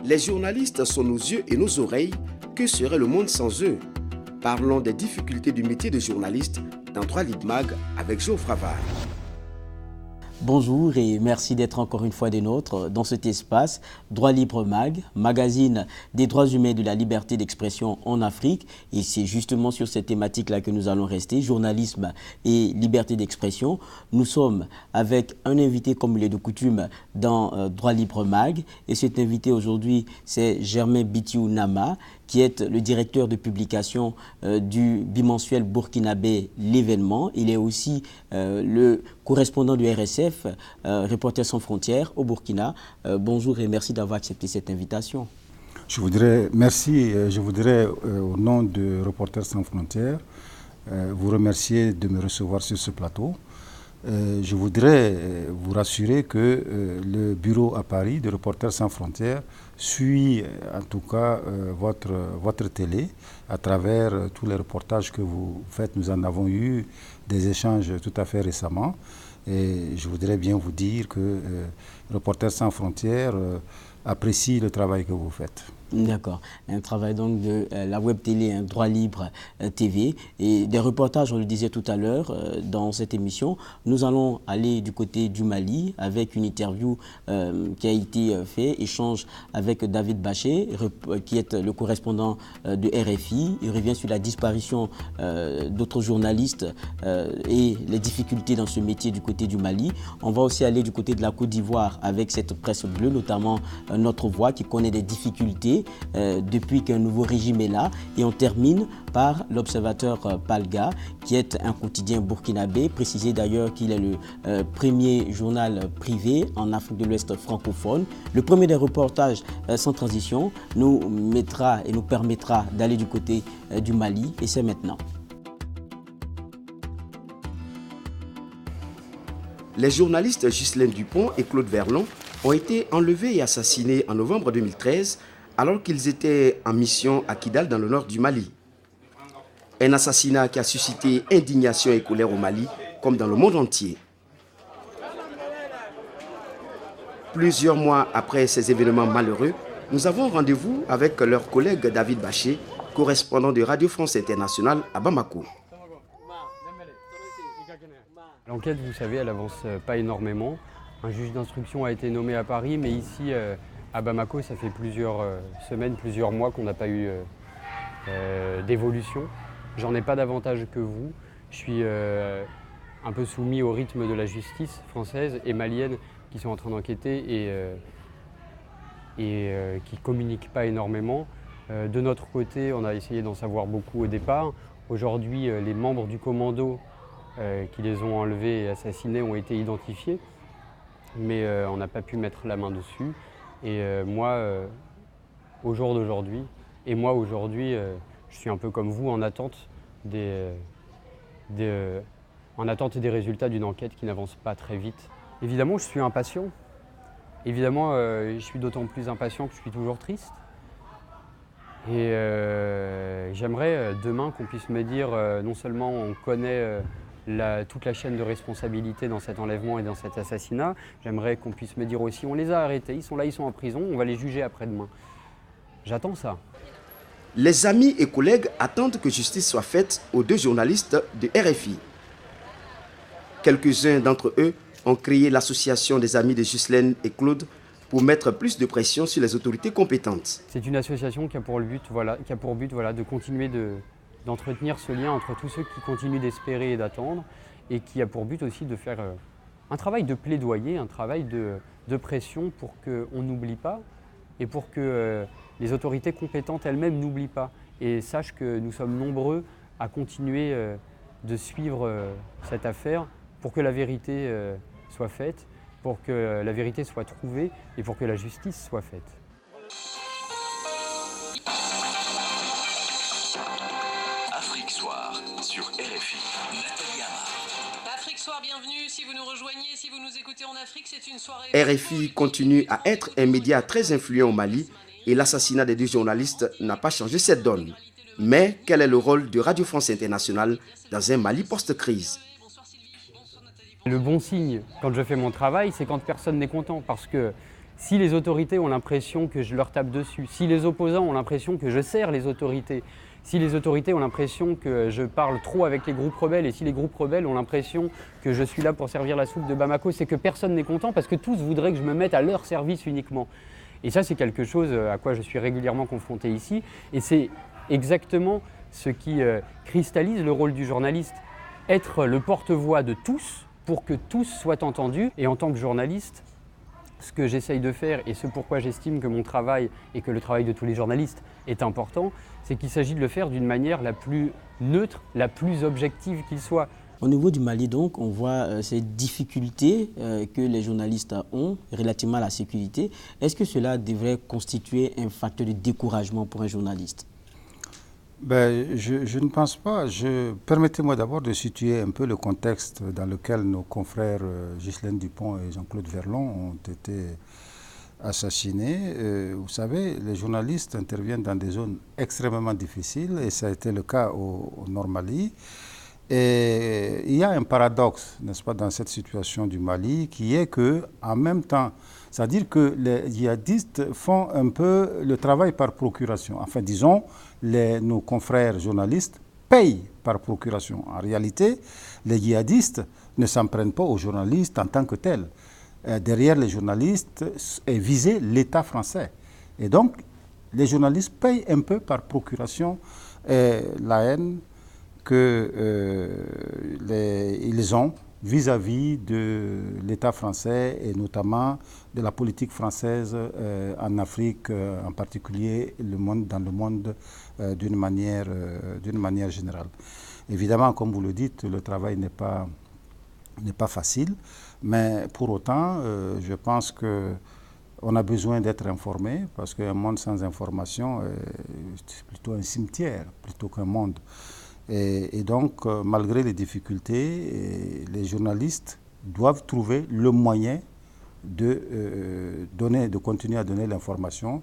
Les journalistes sont nos yeux et nos oreilles. Que serait le monde sans eux? Parlons des difficultés du métier de journaliste dans Droit Libre Mag avec Geoffroy Valle. Bonjour et merci d'être encore une fois des nôtres dans cet espace Droit Libre Mag, magazine des droits humains et de la liberté d'expression en Afrique. Et c'est justement sur cette thématique-là que nous allons rester, journalisme et liberté d'expression. Nous sommes avec un invité comme il est de coutume dans Droit Libre Mag. Et cet invité aujourd'hui, c'est Germain Bitiou Nama, qui est le directeur de publication du bimensuel burkinabé L'événement. Il est aussi le correspondant du RSF, Reporters sans frontières au Burkina. Bonjour et merci d'avoir accepté cette invitation. Je voudrais au nom de Reporters sans frontières, vous remercier de me recevoir sur ce plateau. Je voudrais vous rassurer que le bureau à Paris de Reporters sans frontières suit en tout cas votre télé à travers tous les reportages que vous faites. Nous en avons eu des échanges tout à fait récemment et je voudrais bien vous dire que Reporters sans frontières apprécie le travail que vous faites. D'accord. Un travail donc de la web télé, Droit Libre TV et des reportages, on le disait tout à l'heure dans cette émission. Nous allons aller du côté du Mali avec une interview qui a été faite, échange avec David Baché, qui est le correspondant de RFI. Il revient sur la disparition d'autres journalistes et les difficultés dans ce métier du côté du Mali. On va aussi aller du côté de la Côte d'Ivoire avec cette presse bleue, notamment Notre Voix, qui connaît des difficultés depuis qu'un nouveau régime est là. Et on termine par l'Observateur Palga, qui est un quotidien burkinabé, précisé d'ailleurs qu'il est le premier journal privé en Afrique de l'Ouest francophone. Le premier des reportages sans transition nous mettra et nous permettra d'aller du côté du Mali, et c'est maintenant. Les journalistes Ghislaine Dupont et Claude Verlon ont été enlevés et assassinés en novembre 2013 alors qu'ils étaient en mission à Kidal dans le nord du Mali. Un assassinat qui a suscité indignation et colère au Mali comme dans le monde entier. Plusieurs mois après ces événements malheureux, nous avons rendez-vous avec leur collègue David Baché, correspondant de Radio France Internationale à Bamako. L'enquête, vous savez, elle avance pas énormément. Un juge d'instruction a été nommé à Paris, mais ici, à Bamako, ça fait plusieurs semaines, plusieurs mois qu'on n'a pas eu d'évolution. J'en ai pas davantage que vous. Je suis un peu soumis au rythme de la justice française et malienne qui sont en train d'enquêter et qui ne communiquent pas énormément. De notre côté, on a essayé d'en savoir beaucoup au départ. Aujourd'hui, les membres du commando qui les ont enlevés et assassinés ont été identifiés, mais on n'a pas pu mettre la main dessus. Et moi, au jour d'aujourd'hui, je suis un peu comme vous en attente des résultats d'une enquête qui n'avance pas très vite. Évidemment, je suis impatient. Évidemment, je suis d'autant plus impatient que je suis toujours triste. Et j'aimerais demain qu'on puisse me dire, non seulement on connaît toute la chaîne de responsabilité dans cet enlèvement et dans cet assassinat. J'aimerais qu'on puisse me dire aussi, on les a arrêtés, ils sont là, ils sont en prison, on va les juger après-demain. J'attends ça. Les amis et collègues attendent que justice soit faite aux deux journalistes de RFI. Quelques-uns d'entre eux ont créé l'association des amis de Ghislaine et Claude pour mettre plus de pression sur les autorités compétentes. C'est une association qui a pour but, de continuer d'entretenir ce lien entre tous ceux qui continuent d'espérer et d'attendre, et qui a pour but aussi de faire un travail de plaidoyer, un travail de pression pour qu'on n'oublie pas et pour que les autorités compétentes elles-mêmes n'oublient pas et sachent que nous sommes nombreux à continuer de suivre cette affaire pour que la vérité soit faite, pour que la vérité soit trouvée et pour que la justice soit faite. Afrique Soir sur RFI. Afrique Soir, bienvenue. Si vous nous rejoignez, si vous nous écoutez en Afrique, c'est une soirée... RFI continue à être un média très influent au Mali et l'assassinat des deux journalistes n'a pas changé cette donne. Mais quel est le rôle de Radio France Internationale dans un Mali post-crise ? Le bon signe, quand je fais mon travail, c'est quand personne n'est content. Parce que Si les autorités ont l'impression que je leur tape dessus, si les opposants ont l'impression que je sers les autorités, si les autorités ont l'impression que je parle trop avec les groupes rebelles et si les groupes rebelles ont l'impression que je suis là pour servir la soupe de Bamako, c'est que personne n'est content parce que tous voudraient que je me mette à leur service uniquement. Et ça, c'est quelque chose à quoi je suis régulièrement confronté ici. Et c'est exactement ce qui cristallise le rôle du journaliste. Être le porte-voix de tous pour que tous soient entendus. Et en tant que journaliste, ce que j'essaye de faire et ce pourquoi j'estime que mon travail et que le travail de tous les journalistes est important, c'est qu'il s'agit de le faire d'une manière la plus neutre, la plus objective qu'il soit. Au niveau du Mali, donc, on voit ces difficultés que les journalistes ont relativement à la sécurité. Est-ce que cela devrait constituer un facteur de découragement pour un journaliste? Je ne pense pas. Permettez-moi d'abord de situer un peu le contexte dans lequel nos confrères Ghislaine Dupont et Jean-Claude Verlon ont été assassinés. Vous savez, les journalistes interviennent dans des zones extrêmement difficiles et ça a été le cas au Nord Mali. Et il y a un paradoxe, n'est-ce pas, dans cette situation du Mali, qui est que, en même temps, c'est-à-dire que les djihadistes font un peu le travail par procuration. Enfin, disons, nos confrères journalistes payent par procuration. En réalité, les djihadistes ne s'en prennent pas aux journalistes en tant que tels. Derrière les journalistes est visé l'État français. Et donc, les journalistes payent un peu par procuration la haine qu'ils ont vis-à-vis de l'État français et notamment de la politique française en Afrique, en particulier dans le monde d'une manière générale. Évidemment, comme vous le dites, le travail n'est pas facile, mais pour autant, je pense qu'on a besoin d'être informé parce qu'un monde sans information, c'est plutôt un cimetière plutôt qu'un monde. Et donc, malgré les difficultés, les journalistes doivent trouver le moyen de continuer à donner l'information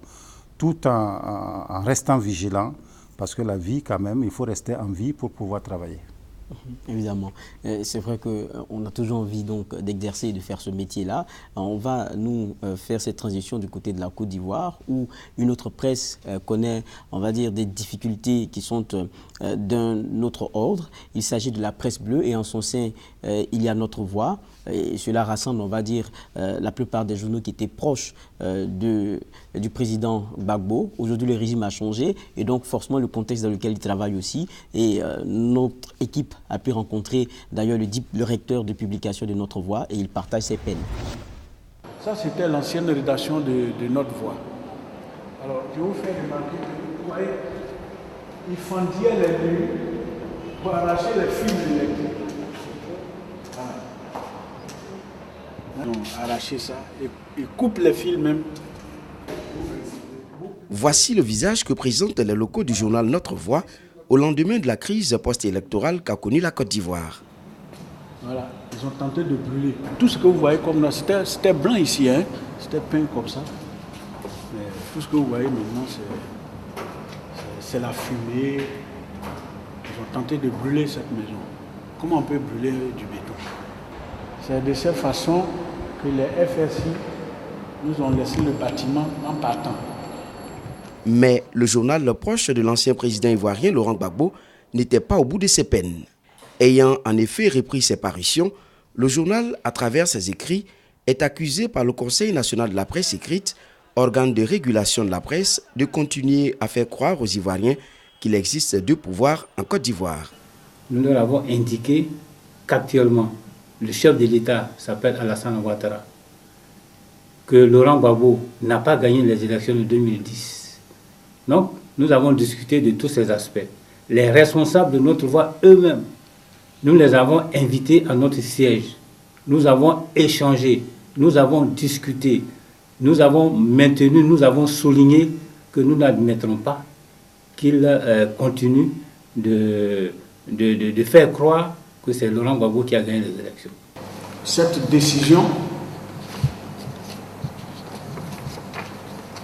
tout en restant vigilant, parce que la vie, quand même, il faut rester en vie pour pouvoir travailler. Évidemment. C'est vrai qu'on a toujours envie d'exercer et de faire ce métier-là. On va nous faire cette transition du côté de la Côte d'Ivoire où une autre presse connaît, on va dire, des difficultés qui sont d'un autre ordre. Il s'agit de la presse bleue et en son sein, il y a Notre Voix. Et cela rassemble, on va dire, la plupart des journaux qui étaient proches du président Gbagbo. Aujourd'hui, le régime a changé et donc forcément le contexte dans lequel il travaille aussi. Et notre équipe a pu rencontrer d'ailleurs le recteur de publication de Notre Voix et il partage ses peines. Ça, c'était l'ancienne rédaction de Notre Voix. Alors, je vous fais remarquer que, vous voyez, ils fendillaient les murs pour arracher les fils électriques. Ils ont arraché ça et ils coupent les fils même. Voici le visage que présentent les locaux du journal Notre Voix au lendemain de la crise post-électorale qu'a connue la Côte d'Ivoire. Voilà, ils ont tenté de brûler. Tout ce que vous voyez comme là, c'était blanc ici, hein? C'était peint comme ça. Mais tout ce que vous voyez maintenant, c'est la fumée. Ils ont tenté de brûler cette maison. Comment on peut brûler du béton? C'est de cette façon que les FSI nous ont laissé le bâtiment en partant. Mais le journal proche de l'ancien président ivoirien Laurent Gbagbo n'était pas au bout de ses peines. Ayant en effet repris ses parutions, le journal, à travers ses écrits, est accusé par le Conseil national de la presse écrite, organe de régulation de la presse, de continuer à faire croire aux Ivoiriens qu'il existe deux pouvoirs en Côte d'Ivoire. Nous leur avons indiqué qu'actuellement, le chef de l'État s'appelle Alassane Ouattara, que Laurent Gbagbo n'a pas gagné les élections de 2010. Donc, nous avons discuté de tous ces aspects. Les responsables de Notre Voix eux-mêmes, nous les avons invités à notre siège. Nous avons échangé, nous avons discuté, nous avons maintenu, nous avons souligné que nous n'admettrons pas qu'ils continuent de faire croire que c'est Laurent Gbagbo qui a gagné les élections. Cette décision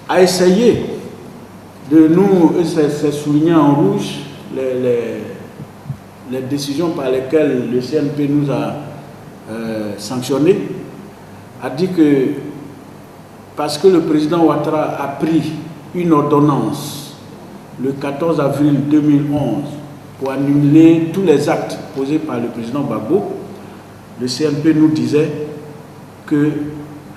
a essayé de nous, c'est souligné en rouge, les décisions par lesquelles le CNP nous a sanctionnés, a dit que parce que le président Ouattara a pris une ordonnance le 14 avril 2011 pour annuler tous les actes posés par le président Gbagbo, le CNP nous disait que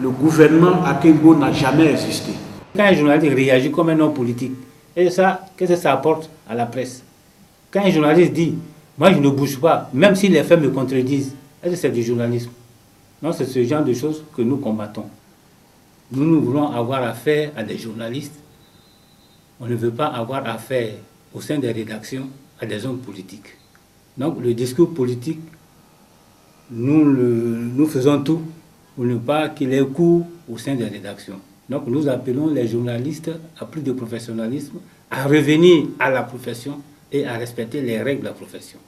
le gouvernement Akingo n'a jamais existé. Quand un journaliste réagit comme un homme politique, et ça, qu'est-ce que ça apporte à la presse? Quand un journaliste dit « moi je ne bouge pas, même si les faits me contredisent », est-ce que c'est du journalisme? Non, c'est ce genre de choses que nous combattons. Nous voulons avoir affaire à des journalistes. On ne veut pas avoir affaire au sein des rédactions à des hommes politiques. Donc le discours politique, nous faisons tout pour ne pas qu'il ait cours au sein des rédactions. Donc nous appelons les journalistes à plus de professionnalisme, à revenir à la profession et à respecter les règles de la profession.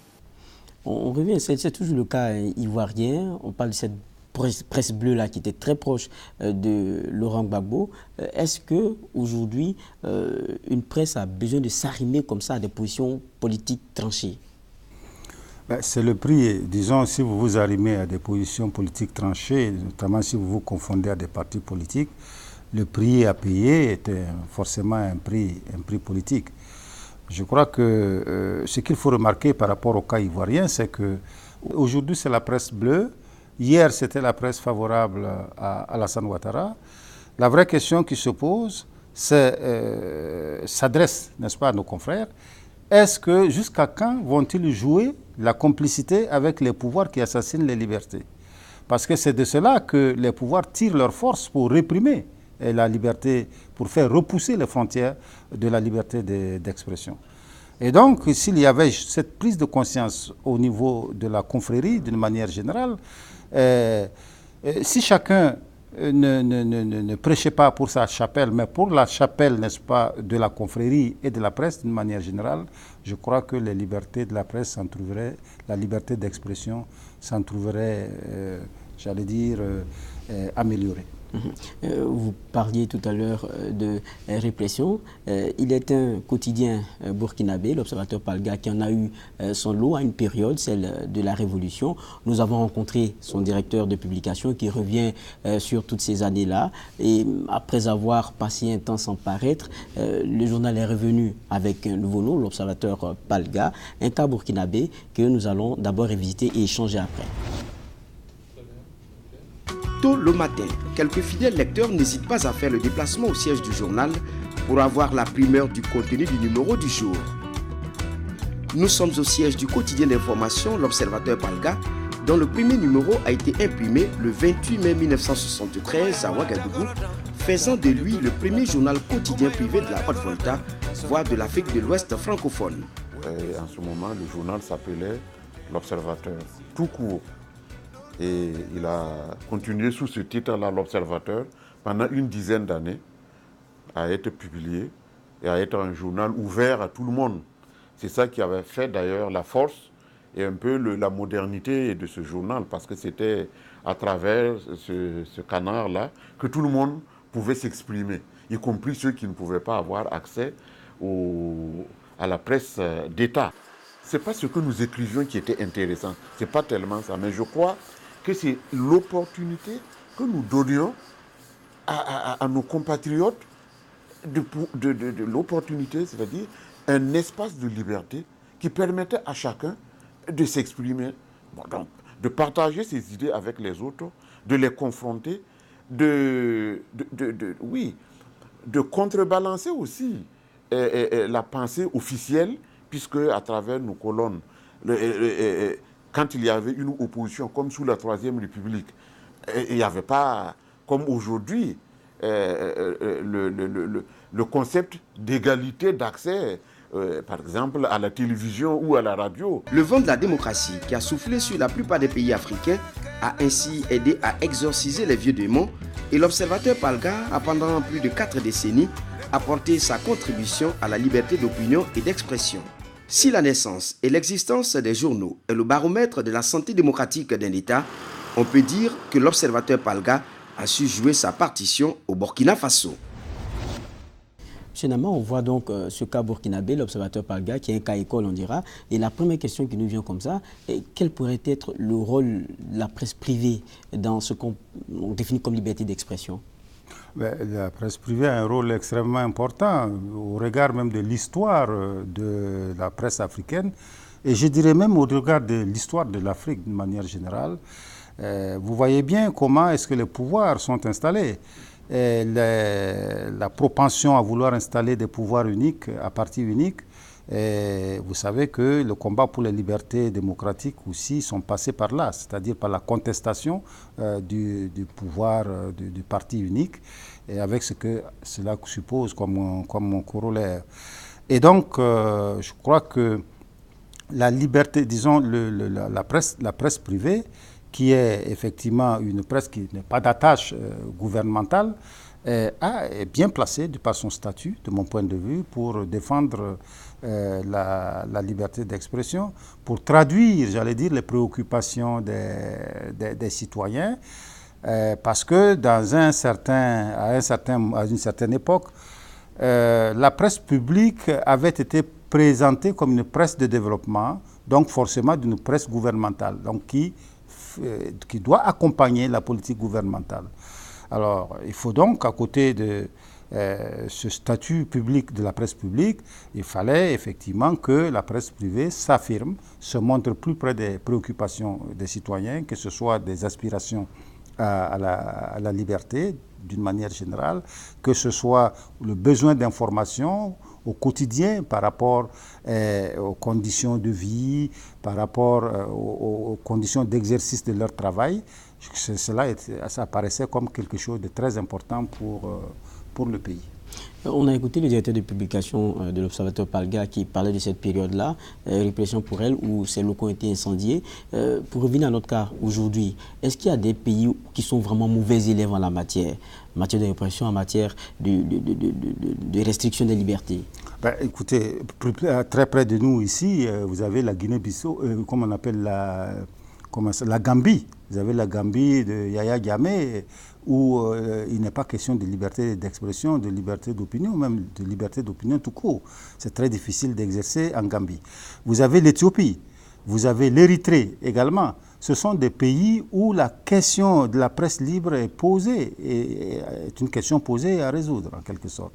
On revient, c'est toujours le cas ivoirien. On parle de cette presse bleue là qui était très proche de Laurent Gbagbo. Est-ce qu'aujourd'hui, une presse a besoin de s'arrimer comme ça à des positions politiques tranchées? C'est le prix. Disons, si vous vous arrimez à des positions politiques tranchées, notamment si vous vous confondez à des partis politiques, le prix à payer est forcément un prix politique. Je crois que ce qu'il faut remarquer par rapport au cas ivoirien, c'est qu'aujourd'hui c'est la presse bleue, hier c'était la presse favorable à Alassane Ouattara. La vraie question qui se pose, s'adresse, n'est-ce pas, à nos confrères. Est-ce que jusqu'à quand vont-ils jouer la complicité avec les pouvoirs qui assassinent les libertés? Parce que c'est de cela que les pouvoirs tirent leur force pour réprimer la liberté, pour faire repousser les frontières de la liberté d'expression. Et donc, s'il y avait cette prise de conscience au niveau de la confrérie, d'une manière générale, si chacun ne prêchait pas pour sa chapelle, mais pour la chapelle, n'est-ce pas, de la confrérie et de la presse d'une manière générale, je crois que les libertés de la presse s'en trouveraient, la liberté d'expression s'en trouverait, j'allais dire, améliorée. Vous parliez tout à l'heure de répression. Il est un quotidien burkinabé, l'Observateur Palga, qui en a eu son lot à une période, celle de la Révolution. Nous avons rencontré son directeur de publication qui revient sur toutes ces années-là. Et après avoir passé un temps sans paraître, le journal est revenu avec un nouveau nom, l'Observateur Palga, un cas burkinabé que nous allons d'abord revisiter et échanger après. Tôt le matin, quelques fidèles lecteurs n'hésitent pas à faire le déplacement au siège du journal pour avoir la primeur du contenu du numéro du jour. Nous sommes au siège du quotidien d'information, l'Observateur Palga, dont le premier numéro a été imprimé le 28 mai 1973 à Ouagadougou, faisant de lui le premier journal quotidien privé de la Haute-Volta, voire de l'Afrique de l'Ouest francophone. En ce moment, le journal s'appelait l'Observateur, tout court. Et il a continué sous ce titre-là, l'Observateur, pendant une dizaine d'années, à être publié et à être un journal ouvert à tout le monde. C'est ça qui avait fait d'ailleurs la force et un peu la modernité de ce journal, parce que c'était à travers ce canard-là que tout le monde pouvait s'exprimer, y compris ceux qui ne pouvaient pas avoir accès à la presse d'État. Ce n'est pas ce que nous écrivions qui était intéressant, ce n'est pas tellement ça, mais je crois que c'est l'opportunité que nous donnions à nos compatriotes, de l'opportunité, c'est-à-dire un espace de liberté qui permettait à chacun de s'exprimer, donc de partager ses idées avec les autres, de les confronter, de contrebalancer aussi la pensée officielle, puisque à travers nos colonnes, quand il y avait une opposition, comme sous la Troisième République, il n'y avait pas, comme aujourd'hui, le concept d'égalité d'accès, par exemple, à la télévision ou à la radio. Le vent de la démocratie qui a soufflé sur la plupart des pays africains a ainsi aidé à exorciser les vieux démons et l'Observateur Palga a pendant plus de 4 décennies apporté sa contribution à la liberté d'opinion et d'expression. Si la naissance et l'existence des journaux est le baromètre de la santé démocratique d'un État, on peut dire que l'Observateur Palga a su jouer sa partition au Burkina Faso. M. Nama, on voit donc ce cas burkinabé, l'Observateur Palga, qui est un cas école, on dira. Et la première question qui nous vient comme ça, quel pourrait être le rôle de la presse privée dans ce qu'on définit comme liberté d'expression? La presse privée a un rôle extrêmement important au regard même de l'histoire de la presse africaine et je dirais même au regard de l'histoire de l'Afrique d'une manière générale. Vous voyez bien comment est-ce que les pouvoirs sont installés. La propension à vouloir installer des pouvoirs uniques, à parti unique, vous savez que le combat pour les libertés démocratiques aussi sont passés par là, c'est-à-dire par la contestation du pouvoir du parti unique et avec ce que cela suppose comme corollaire. Et donc, je crois que la liberté, disons, la presse privée, qui est effectivement une presse qui n'est pas d'attache gouvernementale, est bien placée par son statut, de mon point de vue, pour défendre la liberté d'expression, pour traduire, j'allais dire, les préoccupations des citoyens, parce que à une certaine époque, la presse publique avait été présentée comme une presse de développement, donc forcément d'une presse gouvernementale, donc qui doit accompagner la politique gouvernementale. Alors, il faut donc, à côté de ce statut public de la presse publique, il fallait effectivement que la presse privée s'affirme, se montre plus près des préoccupations des citoyens, que ce soit des aspirations à la liberté d'une manière générale, que ce soit le besoin d'information au quotidien par rapport aux conditions de vie, par rapport aux conditions d'exercice de leur travail. Ça apparaissait comme quelque chose de très important pour le pays. On a écouté le directeur de publication de l'Observateur Palga qui parlait de cette période-là, répression pour elle, où ces locaux ont été incendiés. Pour revenir à notre cas aujourd'hui, est-ce qu'il y a des pays qui sont vraiment mauvais élèves en la matière de répression, en matière de restriction des libertés? Écoutez, très près de nous ici, vous avez la Guinée-Bissau, comme on appelle la Gambie. Vous avez la Gambie de Yaya Jammeh, où il n'est pas question de liberté d'expression, de liberté d'opinion, même de liberté d'opinion tout court. C'est très difficile d'exercer en Gambie. Vous avez l'Éthiopie, vous avez l'Érythrée également. Ce sont des pays où la question de la presse libre est posée, et est une question posée à résoudre en quelque sorte.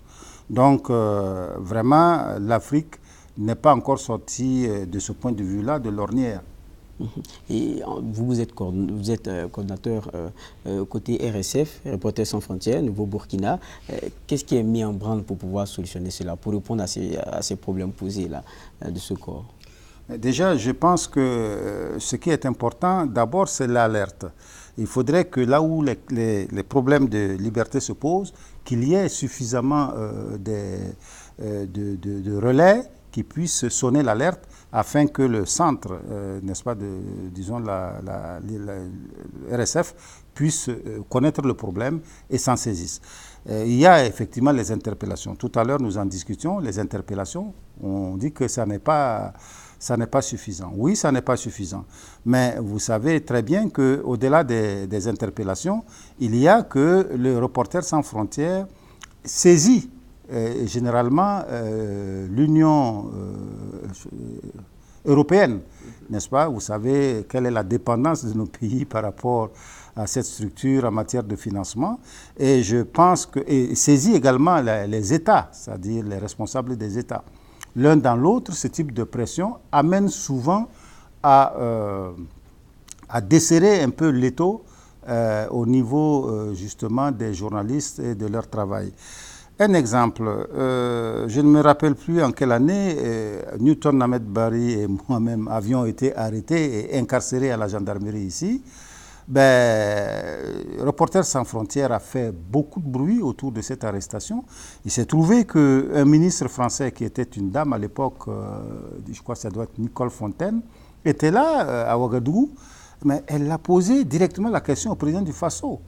Donc vraiment, l'Afrique n'est pas encore sortie de ce point de vue-là de l'ornière. Et vous êtes coordinateur côté RSF, Reporters sans frontières, Nouveau Burkina. Qu'est-ce qui est mis en branle pour pouvoir solutionner cela, pour répondre à ces problèmes posés là, de ce corps? Déjà, je pense que ce qui est important, d'abord, c'est l'alerte. Il faudrait que là où les problèmes de liberté se posent, qu'il y ait suffisamment de relais qui puissent sonner l'alerte afin que le centre, n'est-ce pas, disons la RSF, puisse connaître le problème et s'en saisisse. Il y a effectivement les interpellations. Tout à l'heure, nous en discutions, les interpellations, on dit que ça n'est pas suffisant. Oui, ça n'est pas suffisant. Mais vous savez très bien qu'au-delà des interpellations, il y a que le Reporters sans frontières saisit généralement l'Union européenne, n'est-ce pas? Vous savez quelle est la dépendance de nos pays par rapport à cette structure en matière de financement. Et je pense et saisit également les États, c'est-à-dire les responsables des États. L'un dans l'autre, ce type de pression amène souvent à desserrer un peu l'étau au niveau justement des journalistes et de leur travail. Un exemple, je ne me rappelle plus en quelle année, Newton Ahmed Bari et moi-même avions été arrêtés et incarcérés à la gendarmerie ici. Reporters sans frontières a fait beaucoup de bruit autour de cette arrestation. Il s'est trouvé qu'un ministre français qui était une dame à l'époque, je crois que ça doit être Nicole Fontaine, était là à Ouagadougou, mais elle a posé directement la question au président du Faso.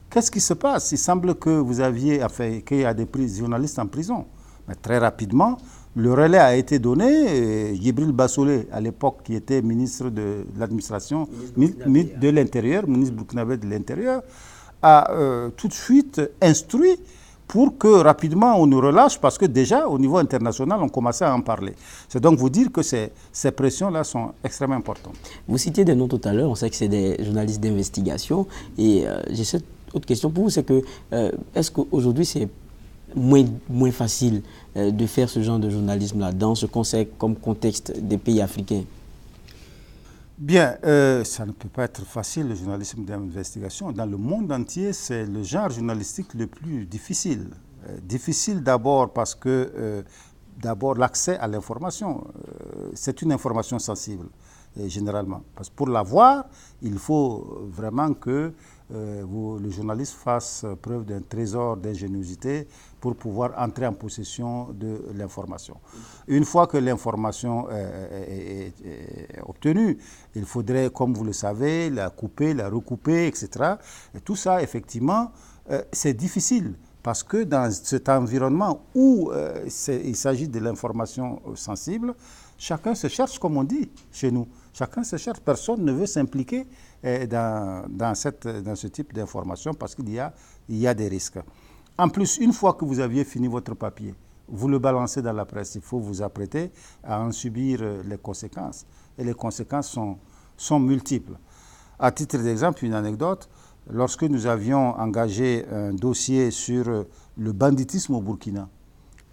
Qu'est-ce qui se passe? Il semble que qu'il y a des journalistes en prison. Mais très rapidement, le relais a été donné. Djibril Bassolé, à l'époque, qui était ministre de l'administration, de l'Intérieur, ministre burkinabé de l'Intérieur, a tout de suite instruit pour que rapidement on nous relâche, parce que déjà, au niveau international, on commençait à en parler. C'est donc vous dire que ces pressions-là sont extrêmement importantes. Vous citiez des noms tout à l'heure, on sait que c'est des journalistes d'investigation, et j'ai cette autre question pour vous, c'est que est-ce qu'aujourd'hui c'est moins facile de faire ce genre de journalisme-là dans ce concept comme contexte des pays africains? Bien, ça ne peut pas être facile, le journalisme d'investigation. Dans le monde entier, c'est le genre journalistique le plus difficile. Difficile d'abord parce que l'accès à l'information, c'est une information sensible, généralement. Parce que pour l'avoir, il faut vraiment que le journaliste fasse preuve d'un trésor d'ingéniosité pour pouvoir entrer en possession de l'information. Une fois que l'information est obtenue, il faudrait, comme vous le savez, la couper, la recouper, etc. Et tout ça, effectivement, c'est difficile parce que dans cet environnement où il s'agit de l'information sensible, chacun se cherche, comme on dit chez nous. Chacun se cherche. Personne ne veut s'impliquer dans ce type d'information parce qu'il y a des risques. En plus, une fois que vous aviez fini votre papier, vous le balancez dans la presse. Il faut vous apprêter à en subir les conséquences. Et les conséquences sont multiples. À titre d'exemple, une anecdote, lorsque nous avions engagé un dossier sur le banditisme au Burkina,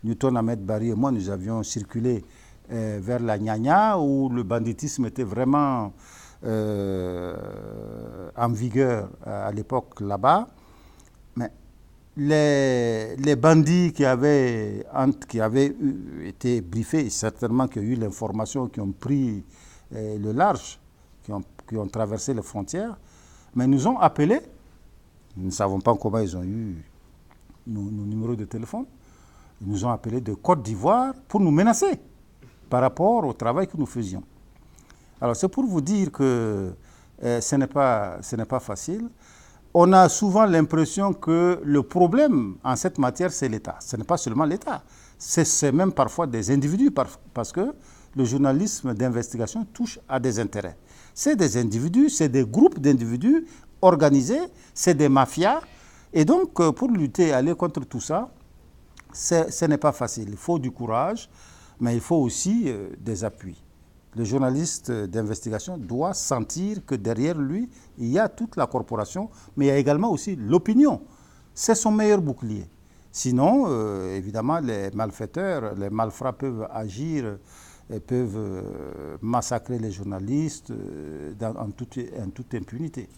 Newton Ahmed Barry et moi, nous avions circulé vers la Nyanya, où le banditisme était vraiment en vigueur à l'époque là-bas. Mais les bandits qui avaient été briefés, certainement qui ont eu l'information, qui ont pris le large, qui ont traversé les frontières, mais nous ont appelés. Nous ne savons pas comment ils ont eu nos numéros de téléphone. Ils nous ont appelés de Côte d'Ivoire pour nous menacer par rapport au travail que nous faisions. Alors c'est pour vous dire que ce n'est pas facile. On a souvent l'impression que le problème en cette matière, c'est l'État. Ce n'est pas seulement l'État, c'est même parfois des individus, parce que le journalisme d'investigation touche à des intérêts. C'est des individus, c'est des groupes d'individus organisés, c'est des mafias. Et donc, pour lutter, aller contre tout ça, ce n'est pas facile. Il faut du courage, mais il faut aussi des appuis. Le journaliste d'investigation doit sentir que derrière lui, il y a toute la corporation, mais il y a également aussi l'opinion. C'est son meilleur bouclier. Sinon, évidemment, les malfaiteurs, les malfrats peuvent agir et peuvent massacrer les journalistes en toute impunité.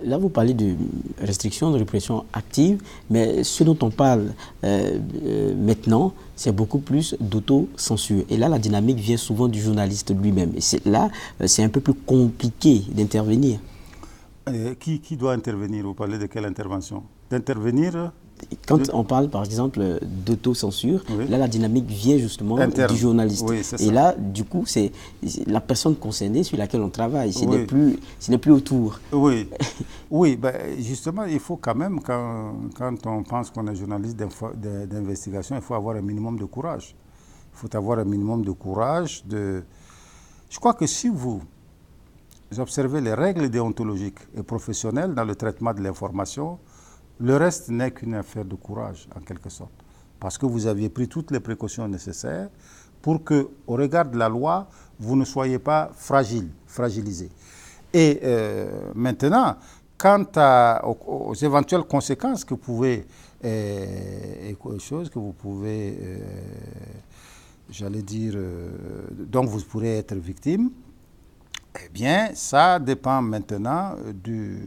Là, vous parlez de restrictions, de répression active, mais ce dont on parle maintenant, c'est beaucoup plus d'autocensure. Et là, la dynamique vient souvent du journaliste lui-même. Et là, c'est un peu plus compliqué d'intervenir. Qui doit intervenir? Vous parlez de quelle intervention? D'intervenir? Quand on parle, par exemple, d'autocensure, oui, là, la dynamique vient justement du journaliste. Oui, et là, du coup, c'est la personne concernée sur laquelle on travaille. Ce n'est plus autour. Oui, oui, ben, justement, il faut quand même, quand on pense qu'on est journaliste d'investigation, il faut avoir un minimum de courage. Il faut avoir un minimum de courage. Je crois que si vous observez les règles déontologiques et professionnelles dans le traitement de l'information, le reste n'est qu'une affaire de courage, en quelque sorte. Parce que vous aviez pris toutes les précautions nécessaires pour que, au regard de la loi, vous ne soyez pas fragilisé. Et maintenant, quant aux éventuelles conséquences que vous pouvez, dont vous pourrez être victime, eh bien, ça dépend maintenant du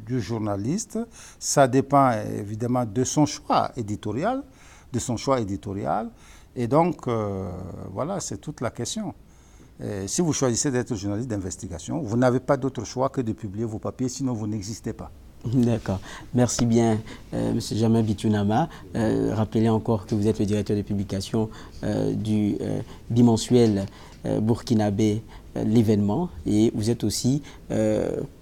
journaliste, ça dépend évidemment de son choix éditorial, et donc, voilà, c'est toute la question. Si vous choisissez d'être journaliste d'investigation, vous n'avez pas d'autre choix que de publier vos papiers, sinon vous n'existez pas. D'accord. Merci bien, M. Jamin Bitunama. Rappelez encore que vous êtes le directeur de publication du bimensuel burkinabé L'événement, et vous êtes aussi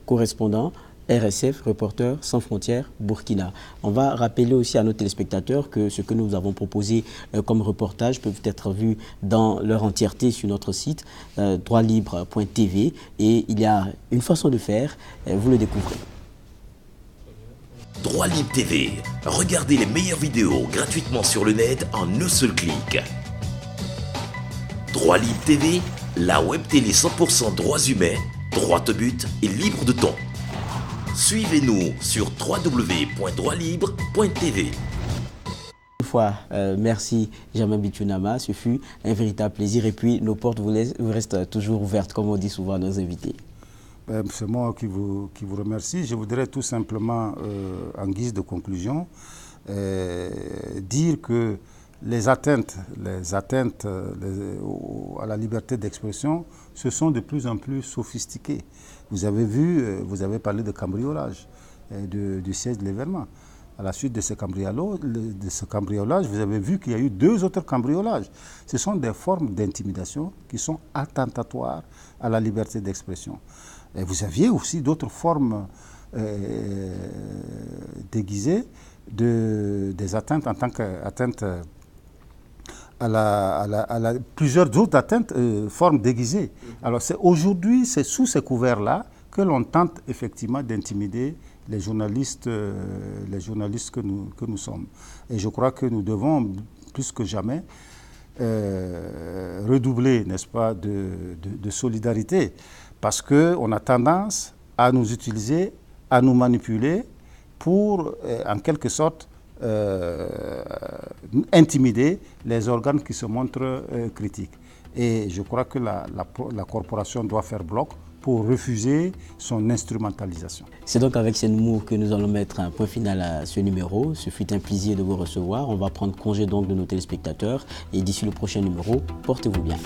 correspondant RSF, Reporters sans frontières Burkina. On va rappeler aussi à nos téléspectateurs que ce que nous avons proposé comme reportage peut être vu dans leur entièreté sur notre site droitlibre.tv, et il y a une façon de faire, vous le découvrez. Droit Libre TV. Regardez les meilleures vidéos gratuitement sur le net en un seul clic. Droit Libre TV, la web télé 100% droits humains, droit au but et libre de ton. Suivez-nous sur www.droitlibre.tv. Une fois, merci Germain Bitunama, ce fut un véritable plaisir et puis nos portes vous restent toujours ouvertes comme on dit souvent à nos invités. C'est moi qui vous remercie. Je voudrais tout simplement, en guise de conclusion, dire que les atteintes à la liberté d'expression, ce sont de plus en plus sophistiquées. Vous avez vu, vous avez parlé de cambriolage, du siège de l'événement. À la suite de ce cambriolage, vous avez vu qu'il y a eu 2 autres cambriolages. Ce sont des formes d'intimidation qui sont attentatoires à la liberté d'expression. Et vous aviez aussi d'autres formes déguisées des atteintes en tant qu'atteintes plusieurs autres atteintes, formes déguisées. Alors aujourd'hui, c'est sous ces couverts-là que l'on tente effectivement d'intimider les journalistes que nous sommes. Et je crois que nous devons, plus que jamais, redoubler, n'est-ce pas, de solidarité, parce qu'on a tendance à nous utiliser, à nous manipuler pour, en quelque sorte, intimider les organes qui se montrent critiques. Et je crois que la corporation doit faire bloc pour refuser son instrumentalisation. C'est donc avec ces mots que nous allons mettre un point final à ce numéro. Ce fut un plaisir de vous recevoir. On va prendre congé donc de nos téléspectateurs et d'ici le prochain numéro, portez-vous bien.